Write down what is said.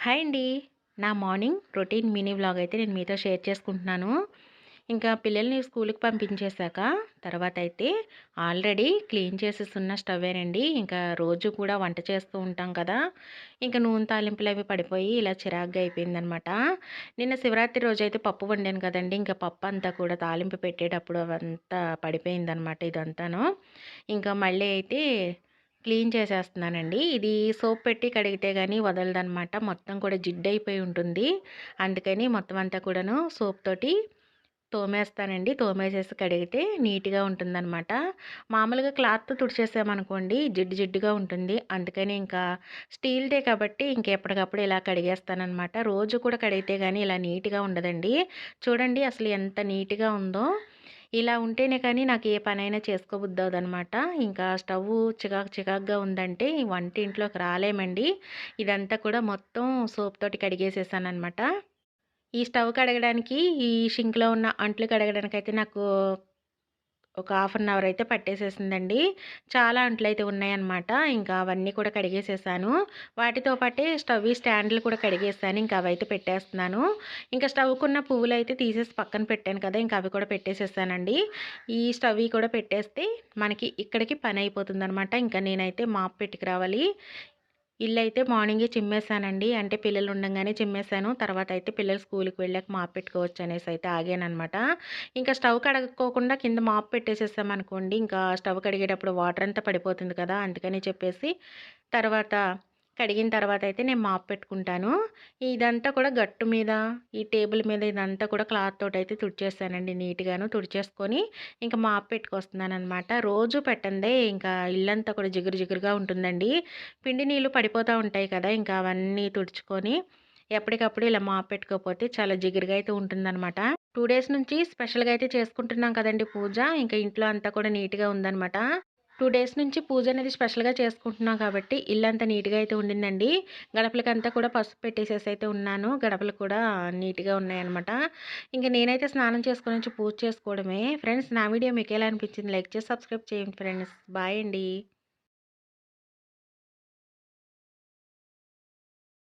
Hi అండి. నా morning routine mini vlog అయితే నేను మీతో షేర్ చేసుకుంటున్నాను. ఇంకా పిల్లల్ని స్కూలుకి పంపించేశాక తర్వాతయితే ఆల్రెడీ క్లీన్ చేసేసున్న స్టవ్వేనండి. ఇంకా రోజు కూడా వంట చేస్తూ ఉంటాం కదా! ఇంక నూనె తాలింపులవి పడిపోయి ఇలా చిరాకుగా అయిపోయిందనమాట. నిన్న శివరాత్రి రోజైతే పప్పు వండాను కదండీ! ఇంకా పప్పంతా కూడా తాలింపు పెట్టేటప్పుడు అవంతా పడిపోయిందనమాట ఇదంతాను. ఇంకా మళ్ళీ అయితే క్లీన్ చేసేస్తున్నానండి. ఇది సోప్ పెట్టి కడిగితే గానీ వదలదనమాట. మొత్తం కూడా జిడ్డయిపోయి ఉంటుంది. అందుకని మొత్తం అంతా కూడాను సోప్ తోటి తోమేస్తానండి. తోమేసేసి కడిగితే నీట్‌గా ఉంటుందనమాట. మామూలుగా క్లాత్‌తో తుడిచేసామనుకోండి జిడ్డు జిడ్డుగా ఉంటుంది. అందుకని ఇంకా స్టీల్‌దే కాబట్టి ఇంక ఎప్పటికప్పుడు ఇలా కడిగేస్తాననమాట. రోజు కూడా కడిగితే గానీ ఇలా నీట్‌గా ఉండదండి. చూడండి అసలు ఎంత నీట్‌గా ఉందో. ఇలా ఉంటేనే కానీ నాకు ఏ పనైనా చేసుకోబుద్దవ్వదనమాట. ఇంకా స్టవ్వు చికాకుగా ఉందంటే ఈ వంటింట్లోకి రాలేమండి. ఇదంతా కూడా మొత్తం సోప్ తోటి కడిగేసేసాననమాట. ఈ స్టవ్ కడగడానికి, ఈ షింక్‌లో ఉన్న అంట్లు కడగడానికైతే నాకు ఒక హాఫ్ అన్ అవర్ అయితే పట్టేసేసిందండి. చాలా అంట్లయితే ఉన్నాయన్నమాట. ఇంకా అవన్నీ కూడా కడిగేసేసాను. వాటితో పాటే స్టవ్‌వి స్టాండ్‌లు కూడా కడిగేసాను. ఇంకా అవైతే పెట్టేస్తున్నాను. ఇంకా స్టవ్‌కున్న పువ్వులైతే తీసేసి పక్కన పెట్టాను కదా! ఇంకా అవి కూడా పెట్టేసేసానండి. ఈ స్టవ్‌వి కూడా పెట్టేస్తే మనకి ఇక్కడికి పనయిపోతుందనమాట. ఇంకా నేనైతే మాప్ పెట్టుకురావాలి. ఇల్లయితే మార్నింగే చిమ్మేసానండి. అంటే పిల్లలు ఉండంగానే చిమ్మేసాను. తర్వాతయితే పిల్లలు స్కూలుకి వెళ్ళాక మాప్ పెట్టుకోవచ్చనేసయితే ఆగాననమాట. ఇంకా స్టవ్ కడుక్కోకుండా కింద మాప్ పెట్టేసేసామనుకోండి, ఇంకా స్టవ్ కడిగేటప్పుడు వాటరంతా పడిపోతుంది కదా! అందుకని చెప్పేసి తర్వాత కడిగిన తర్వాతయితే నేను మాప్ పెట్టుకుంటాను. ఇదంతా కూడా గట్టు మీద, ఈ టేబుల్ మీద ఇదంతా కూడా క్లాత్ తోటయితే తుడిచేసానండి నీట్‌గాను. తుడిచేసుకొని ఇంక మాప్ పెట్టుకొస్తున్నాననమాట. రోజు పెట్టందే ఇంకా ఇల్లంతా కూడా జిగురుగా ఉంటుందండి. పిండి నీళ్ళు పడిపోతా ఉంటాయి కదా! ఇంకా అవన్నీ తుడుచుకొని ఎప్పటికప్పుడు ఇలా మాప్ పెట్టుకోకపోతే చాలా జిగురుగా అయితే ఉంటుందనమాట. 2 డేస్ నుంచి స్పెషల్‌గా అయితే చేసుకుంటున్నాం కదండీ పూజ. ఇంకా ఇంట్లో అంతా కూడా నీట్‌గా ఉందనమాట. 2 డేస్ నుంచి పూజ అనేది స్పెషల్‌గా చేసుకుంటున్నాం కాబట్టి ఇల్లంతా నీట్‌గా అయితే ఉండిందండి. గడపలకంతా కూడా పసుపు పెట్టేసేసి అయితే ఉన్నాను. గడపలు కూడా నీట్‌గా ఉన్నాయన్నమాట. ఇంక నేనైతే స్నానం చేసుకొనొచ్చి పూజ చేసుకోవడమే. ఫ్రెండ్స్ నా వీడియో మీకెలా అనిపించింది? లైక్ చేసి సబ్స్క్రైబ్ చేయండి ఫ్రెండ్స్. బాయ్ అండి.